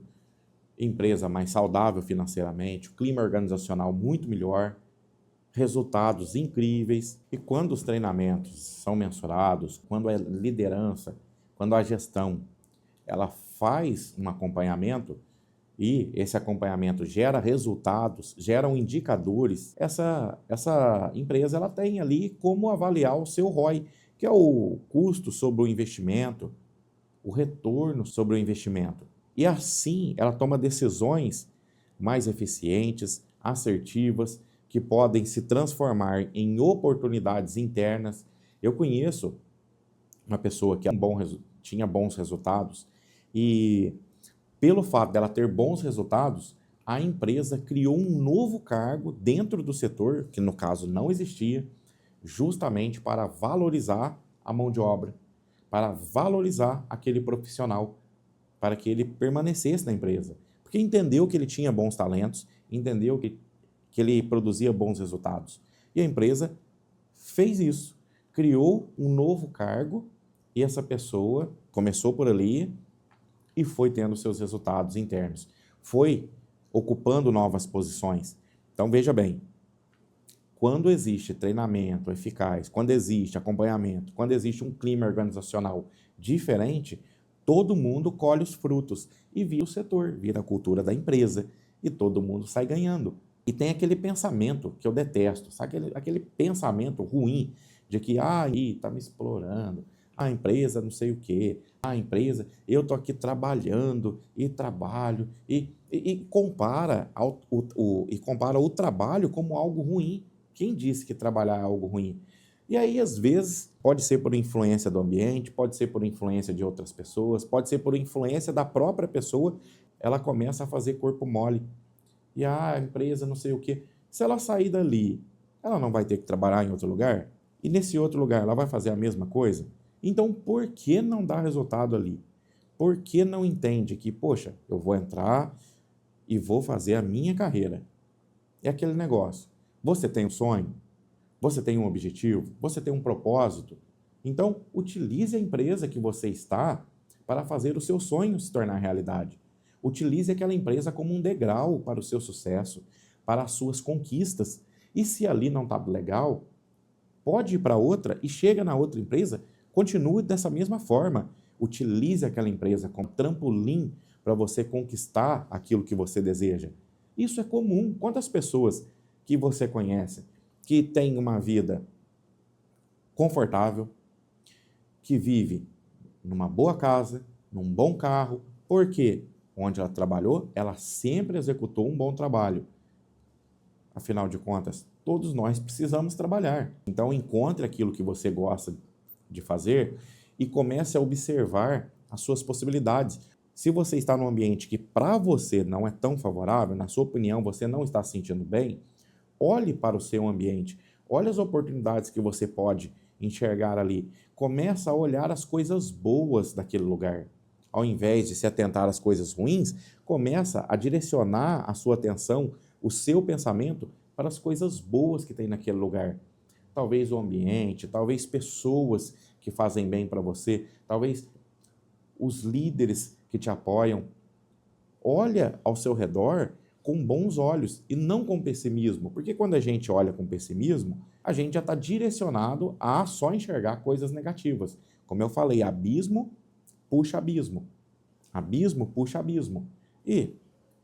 empresa mais saudável financeiramente, o clima organizacional muito melhor, resultados incríveis. E quando os treinamentos são mensurados, quando a liderança, quando a gestão, ela faz um acompanhamento e esse acompanhamento gera resultados, geram indicadores, essa empresa ela tem ali como avaliar o seu ROI, que é o custo sobre o investimento, o retorno sobre o investimento. E assim ela toma decisões mais eficientes, assertivas, que podem se transformar em oportunidades internas. Eu conheço uma pessoa que tinha bons resultados e, pelo fato dela ter bons resultados, a empresa criou um novo cargo dentro do setor, que no caso não existia, justamente para valorizar a mão de obra, para valorizar aquele profissional, para que ele permanecesse na empresa. Porque entendeu que ele tinha bons talentos, entendeu que ele produzia bons resultados. E a empresa fez isso, criou um novo cargo e essa pessoa começou por ali e foi tendo seus resultados internos. foi ocupando novas posições. Então, veja bem, quando existe treinamento eficaz, quando existe acompanhamento, quando existe um clima organizacional diferente, todo mundo colhe os frutos e vira o setor, vira a cultura da empresa e todo mundo sai ganhando. E tem aquele pensamento que eu detesto, sabe? Aquele pensamento ruim de que, aí está me explorando, a empresa não sei o quê, a empresa, eu estou aqui trabalhando e trabalho, e compara compara o trabalho como algo ruim. Quem disse que trabalhar é algo ruim? E aí, às vezes, pode ser por influência do ambiente, pode ser por influência de outras pessoas, pode ser por influência da própria pessoa, ela começa a fazer corpo mole. E a empresa não sei o quê. Se ela sair dali, ela não vai ter que trabalhar em outro lugar? E nesse outro lugar, ela vai fazer a mesma coisa? Então, por que não dá resultado ali? Por que não entende que, poxa, eu vou entrar e vou fazer a minha carreira? É aquele negócio. Você tem um sonho? Você tem um objetivo? Você tem um propósito? Então, utilize a empresa que você está para fazer o seu sonho se tornar realidade. Utilize aquela empresa como um degrau para o seu sucesso, para as suas conquistas. E se ali não está legal, pode ir para outra e chega na outra empresa, continue dessa mesma forma. Utilize aquela empresa como trampolim para você conquistar aquilo que você deseja. Isso é comum. Quantas pessoas que você conhece que têm uma vida confortável, que vive numa boa casa, num bom carro, porque onde ela trabalhou, ela sempre executou um bom trabalho. Afinal de contas, todos nós precisamos trabalhar. Então, encontre aquilo que você gosta de fazer e comece a observar as suas possibilidades. Se você está num ambiente que para você não é tão favorável, na sua opinião, você não está se sentindo bem, olhe para o seu ambiente, olhe as oportunidades que você pode enxergar ali. Começa a olhar as coisas boas daquele lugar. Ao invés de se atentar às coisas ruins, começa a direcionar a sua atenção, o seu pensamento para as coisas boas que tem naquele lugar. Talvez o ambiente, talvez pessoas que fazem bem para você, talvez os líderes que te apoiam. Olha ao seu redor com bons olhos e não com pessimismo, porque quando a gente olha com pessimismo, a gente já está direcionado a só enxergar coisas negativas. Como eu falei, abismo puxa abismo. Abismo puxa abismo. E,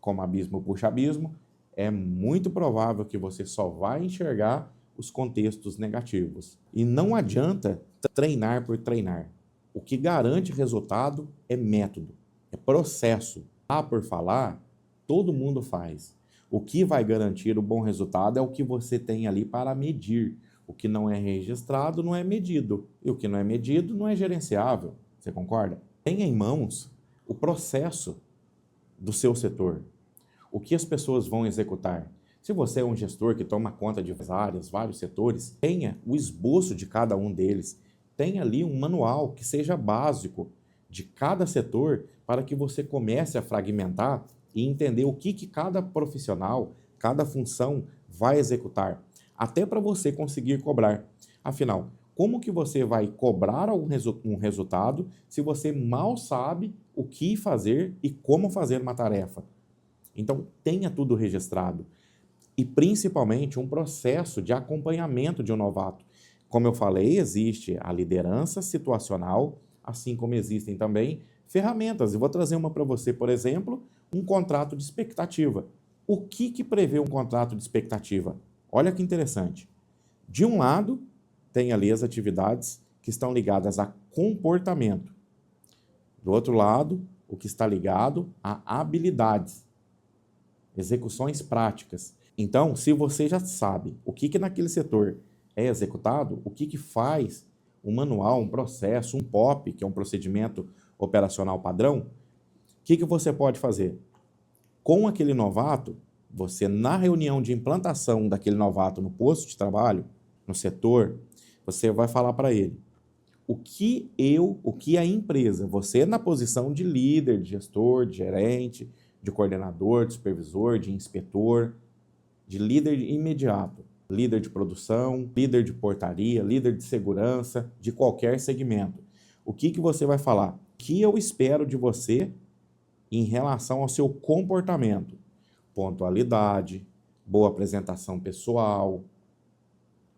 como abismo puxa abismo, é muito provável que você só vai enxergar os contextos negativos. E não adianta treinar por treinar. O que garante resultado é método, é processo. Por falar, todo mundo faz. O que vai garantir o bom resultado é o que você tem ali para medir. O que não é registrado não é medido. E o que não é medido não é gerenciável. Você concorda? Tenha em mãos o processo do seu setor. O que as pessoas vão executar. Se você é um gestor que toma conta de várias áreas, vários setores, tenha o esboço de cada um deles. Tenha ali um manual que seja básico de cada setor para que você comece a fragmentar e entender o que cada profissional, cada função vai executar, até para você conseguir cobrar. Afinal, como que você vai cobrar um resultado se você mal sabe o que fazer e como fazer uma tarefa? Então, tenha tudo registrado. E, principalmente, um processo de acompanhamento de um novato. Como eu falei, existe a liderança situacional, assim como existem também ferramentas. Eu vou trazer uma para você, por exemplo, um contrato de expectativa. O que prevê um contrato de expectativa? Olha que interessante. De um lado, tem ali as atividades que estão ligadas a comportamento. Do outro lado, o que está ligado a habilidades, execuções práticas. Então, se você já sabe o que naquele setor é executado, o que faz um manual, um processo, um POP, que é um procedimento operacional padrão, o que você pode fazer? Com aquele novato, você, na reunião de implantação daquele novato no posto de trabalho, no setor, você vai falar para ele o que a empresa, você na posição de líder, de gestor, de gerente, de coordenador, de supervisor, de inspetor, de líder imediato, líder de produção, líder de portaria, líder de segurança, de qualquer segmento. O que você vai falar? O que eu espero de você em relação ao seu comportamento. Pontualidade, boa apresentação pessoal,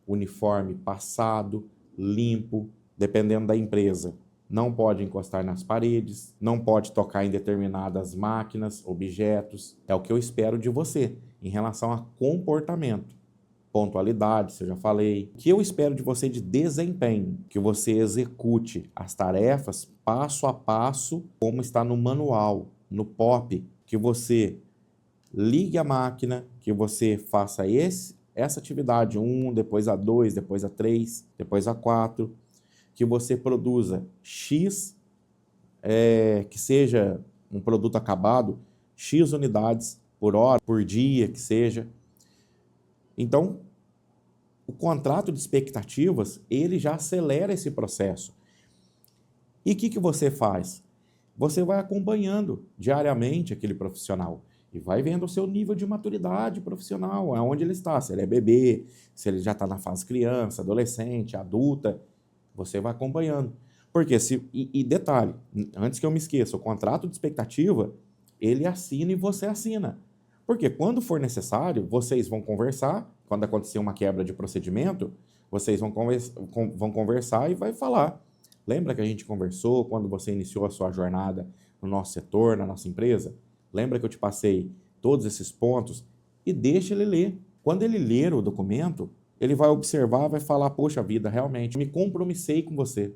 uniforme passado, limpo, dependendo da empresa. Não pode encostar nas paredes, não pode tocar em determinadas máquinas, objetos. É o que eu espero de você em relação a comportamento. Pontualidade, isso eu já falei. O que eu espero de você de desempenho? Que você execute as tarefas passo a passo, como está no manual, no POP. Que você ligue a máquina, que você faça essa atividade, 1, depois a 2, depois a 3, depois a 4. Que você produza X, que seja um produto acabado, X unidades por hora, por dia, que seja. Então, o contrato de expectativas, ele já acelera esse processo. E o que você faz? Você vai acompanhando diariamente aquele profissional e vai vendo o seu nível de maturidade profissional, aonde ele está, se ele é bebê, se ele já está na fase criança, adolescente, adulta, você vai acompanhando. Porque e detalhe, antes que eu me esqueça, o contrato de expectativa, ele assina e você assina. Porque quando for necessário, vocês vão conversar, quando acontecer uma quebra de procedimento, vocês vão conversar e vai falar. Lembra que a gente conversou quando você iniciou a sua jornada no nosso setor, na nossa empresa? Lembra que eu te passei todos esses pontos? E deixa ele ler. Quando ele ler o documento, ele vai observar, vai falar, poxa vida, realmente, me compromissei com você.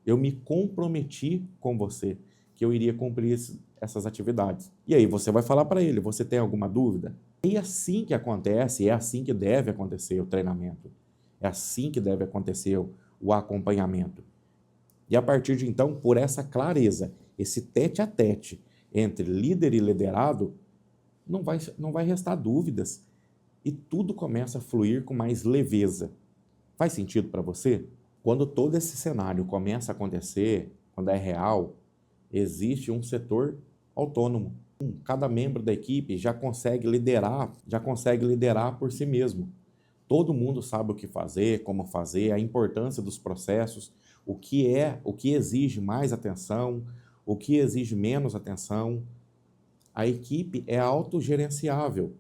Eu me comprometi com você que eu iria cumprir essas atividades. E aí você vai falar para ele, você tem alguma dúvida? É assim que acontece, é assim que deve acontecer o treinamento. É assim que deve acontecer o acompanhamento. E a partir de então, por essa clareza, esse tete a tete entre líder e liderado, não vai restar dúvidas. E tudo começa a fluir com mais leveza. Faz sentido para você? Quando todo esse cenário começa a acontecer, quando é real, existe um setor autônomo. Cada membro da equipe já consegue liderar por si mesmo. Todo mundo sabe o que fazer, como fazer, a importância dos processos, o que exige mais atenção, o que exige menos atenção. A equipe é autogerenciável.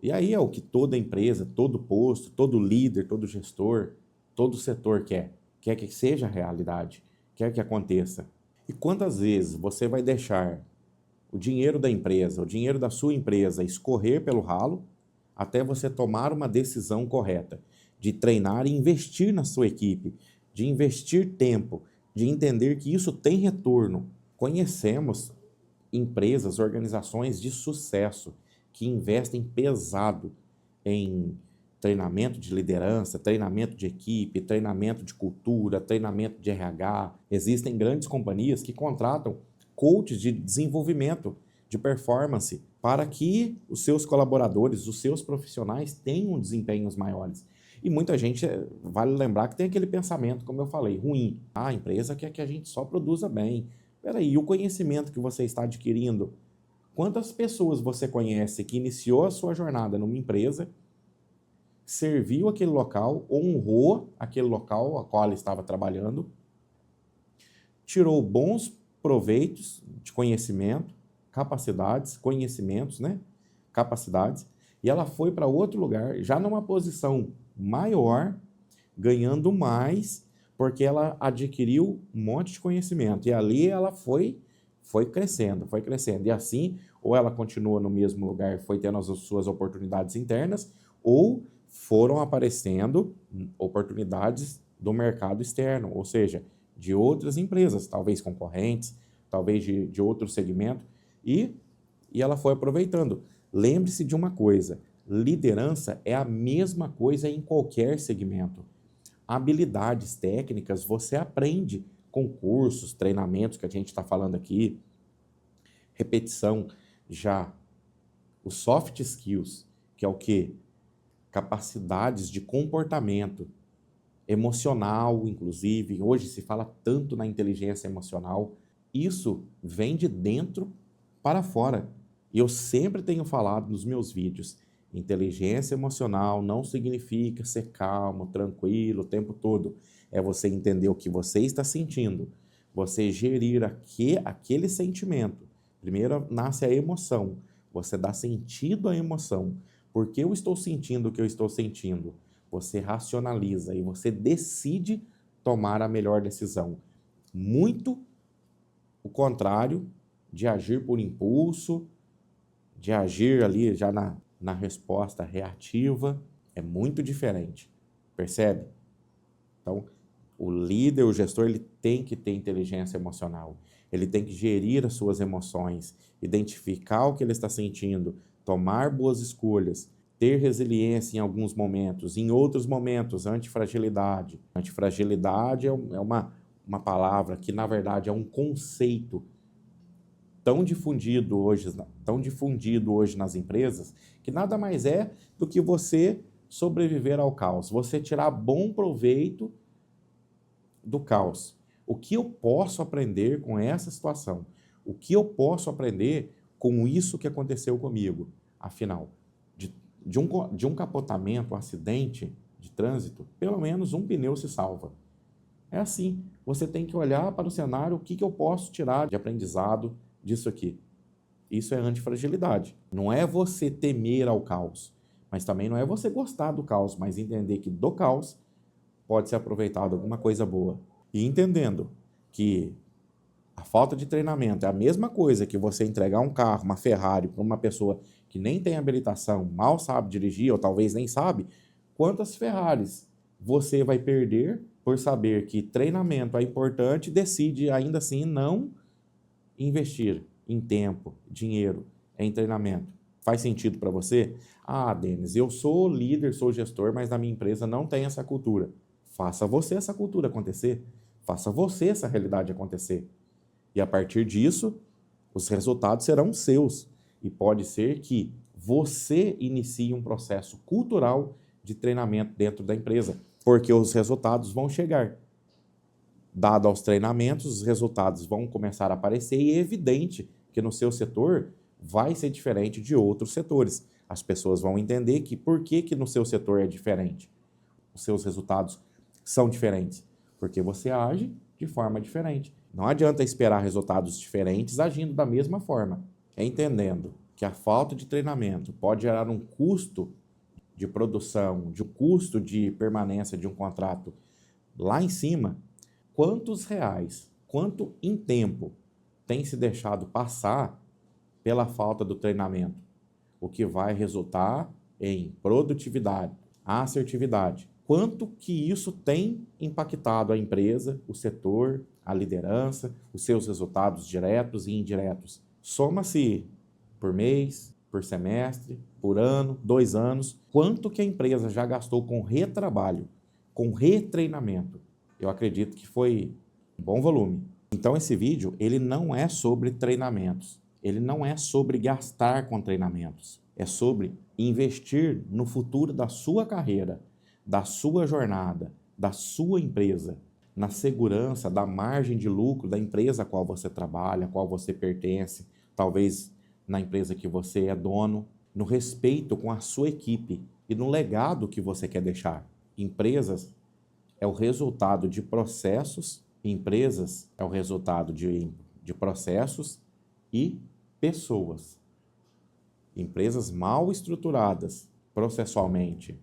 E aí é o que toda empresa, todo posto, todo líder, todo gestor, todo setor quer. Quer que seja realidade, quer que aconteça. E quantas vezes você vai deixar o dinheiro da empresa, o dinheiro da sua empresa escorrer pelo ralo até você tomar uma decisão correta de treinar e investir na sua equipe, de investir tempo, de entender que isso tem retorno. Conhecemos empresas, organizações de sucesso que investem pesado em treinamento de liderança, treinamento de equipe, treinamento de cultura, treinamento de RH. Existem grandes companhias que contratam coaches de desenvolvimento, de performance, para que os seus colaboradores, os seus profissionais tenham desempenhos maiores. E muita gente, vale lembrar que tem aquele pensamento, como eu falei, ruim. A empresa quer que a gente só produza bem. Peraí, e o conhecimento que você está adquirindo? Quantas pessoas você conhece que iniciou a sua jornada numa empresa, serviu aquele local, honrou aquele local a qual ela estava trabalhando, tirou bons proveitos de conhecimento, capacidades, conhecimentos, né? Capacidades, e ela foi para outro lugar, já numa posição maior, ganhando mais, porque ela adquiriu um monte de conhecimento. E ali ela foi crescendo, foi crescendo. E assim, ou ela continua no mesmo lugar, foi tendo as suas oportunidades internas, ou foram aparecendo oportunidades do mercado externo, ou seja, de outras empresas, talvez concorrentes, talvez de outro segmento, e ela foi aproveitando. Lembre-se de uma coisa, liderança é a mesma coisa em qualquer segmento. Habilidades técnicas você aprende com cursos, treinamentos que a gente está falando aqui, repetição. Já os soft skills, que é o quê? Capacidades de comportamento emocional, inclusive. Hoje se fala tanto na inteligência emocional. Isso vem de dentro para fora. E eu sempre tenho falado nos meus vídeos, inteligência emocional não significa ser calmo, tranquilo o tempo todo. É você entender o que você está sentindo, você gerir aquele sentimento, Primeiro nasce a emoção. Você dá sentido à emoção. Por que eu estou sentindo o que eu estou sentindo? Você racionaliza e você decide tomar a melhor decisão. Muito o contrário de agir por impulso, de agir ali já na resposta reativa. É muito diferente. Percebe? Então, o líder, o gestor, ele tem que ter inteligência emocional. Ele tem que gerir as suas emoções, identificar o que ele está sentindo, tomar boas escolhas, ter resiliência em alguns momentos, em outros momentos, antifragilidade. Antifragilidade é uma palavra que, na verdade, é um conceito tão difundido hoje nas empresas, que nada mais é do que você sobreviver ao caos, você tirar bom proveito do caos. O que eu posso aprender com essa situação? O que eu posso aprender com isso que aconteceu comigo? Afinal, de um capotamento, um acidente de trânsito, pelo menos um pneu se salva. É assim, você tem que olhar para o cenário, o que eu posso tirar de aprendizado disso aqui. Isso é antifragilidade. Não é você temer ao caos, mas também não é você gostar do caos, mas entender que do caos pode ser aproveitado alguma coisa boa. E entendendo que a falta de treinamento é a mesma coisa que você entregar um carro, uma Ferrari, para uma pessoa que nem tem habilitação, mal sabe dirigir, ou talvez nem sabe, quantas Ferraris você vai perder por saber que treinamento é importante e decide ainda assim não investir em tempo, dinheiro, em treinamento. Faz sentido para você? Ah, Denis, eu sou líder, sou gestor, mas na minha empresa não tem essa cultura. Faça você essa cultura acontecer. Faça você essa realidade acontecer. E a partir disso, os resultados serão seus. E pode ser que você inicie um processo cultural de treinamento dentro da empresa, porque os resultados vão chegar. Dado aos treinamentos, os resultados vão começar a aparecer e é evidente que no seu setor vai ser diferente de outros setores. As pessoas vão entender que por que no seu setor é diferente. Os seus resultados são diferentes, porque você age de forma diferente. Não adianta esperar resultados diferentes agindo da mesma forma. Entendendo que a falta de treinamento pode gerar um custo de produção, de um custo de permanência de um contrato lá em cima, quantos reais, quanto em tempo tem se deixado passar pela falta do treinamento? O que vai resultar em produtividade, assertividade. Quanto que isso tem impactado a empresa, o setor, a liderança, os seus resultados diretos e indiretos? Soma-se por mês, por semestre, por ano, 2 anos, quanto que a empresa já gastou com retrabalho, com retreinamento. Eu acredito que foi um bom volume. Então esse vídeo, ele não é sobre treinamentos. Ele não é sobre gastar com treinamentos. É sobre investir no futuro da sua carreira, da sua jornada, da sua empresa, na segurança da margem de lucro da empresa a qual você trabalha, a qual você pertence, talvez na empresa que você é dono, no respeito com a sua equipe e no legado que você quer deixar. Empresas é o resultado de processos, empresas é o resultado de processos e pessoas. Empresas mal estruturadas processualmente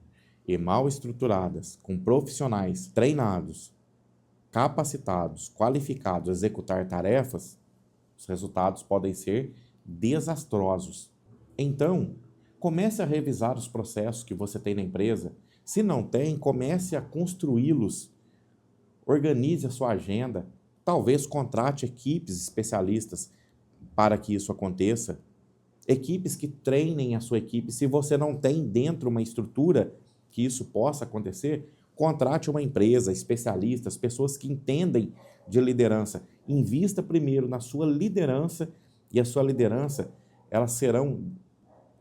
e mal estruturadas, com profissionais treinados, capacitados, qualificados a executar tarefas, os resultados podem ser desastrosos. Então, comece a revisar os processos que você tem na empresa. Se não tem, comece a construí-los. Organize a sua agenda. Talvez contrate equipes especialistas para que isso aconteça. Equipes que treinem a sua equipe. Se você não tem dentro uma estrutura que isso possa acontecer, contrate uma empresa, especialistas, pessoas que entendem de liderança. Invista primeiro na sua liderança e a sua liderança, elas serão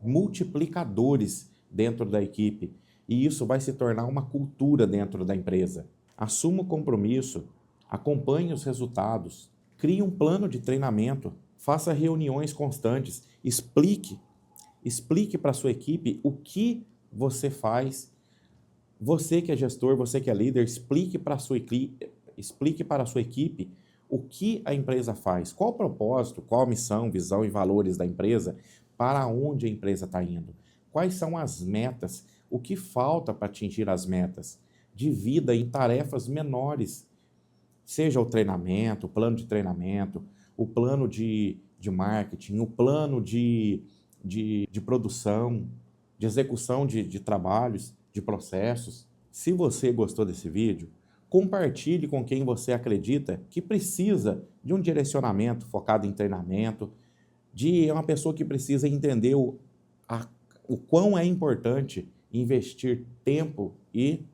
multiplicadores dentro da equipe e isso vai se tornar uma cultura dentro da empresa. Assuma o compromisso, acompanhe os resultados, crie um plano de treinamento, faça reuniões constantes, explique para a sua equipe o que você faz. Você que é gestor, você que é líder, explique para a sua equipe o que a empresa faz, qual o propósito, qual a missão, visão e valores da empresa, para onde a empresa está indo, quais são as metas, o que falta para atingir as metas, divida em tarefas menores, seja o treinamento, o plano de treinamento, o plano de marketing, o plano de produção, de execução de trabalhos, de processos. Se você gostou desse vídeo, compartilhe com quem você acredita que precisa de um direcionamento focado em treinamento, de uma pessoa que precisa entender o quão é importante investir tempo e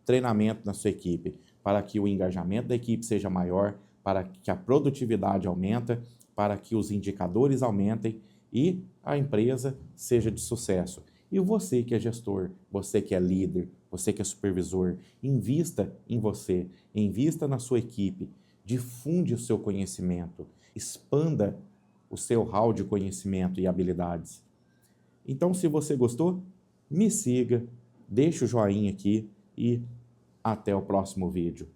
treinamento na sua equipe, para que o engajamento da equipe seja maior, para que a produtividade aumente, para que os indicadores aumentem e a empresa seja de sucesso. E você que é gestor, você que é líder, você que é supervisor, invista em você, invista na sua equipe, difunde o seu conhecimento, expanda o seu hall de conhecimento e habilidades. Então, se você gostou, me siga, deixa o joinha aqui e até o próximo vídeo.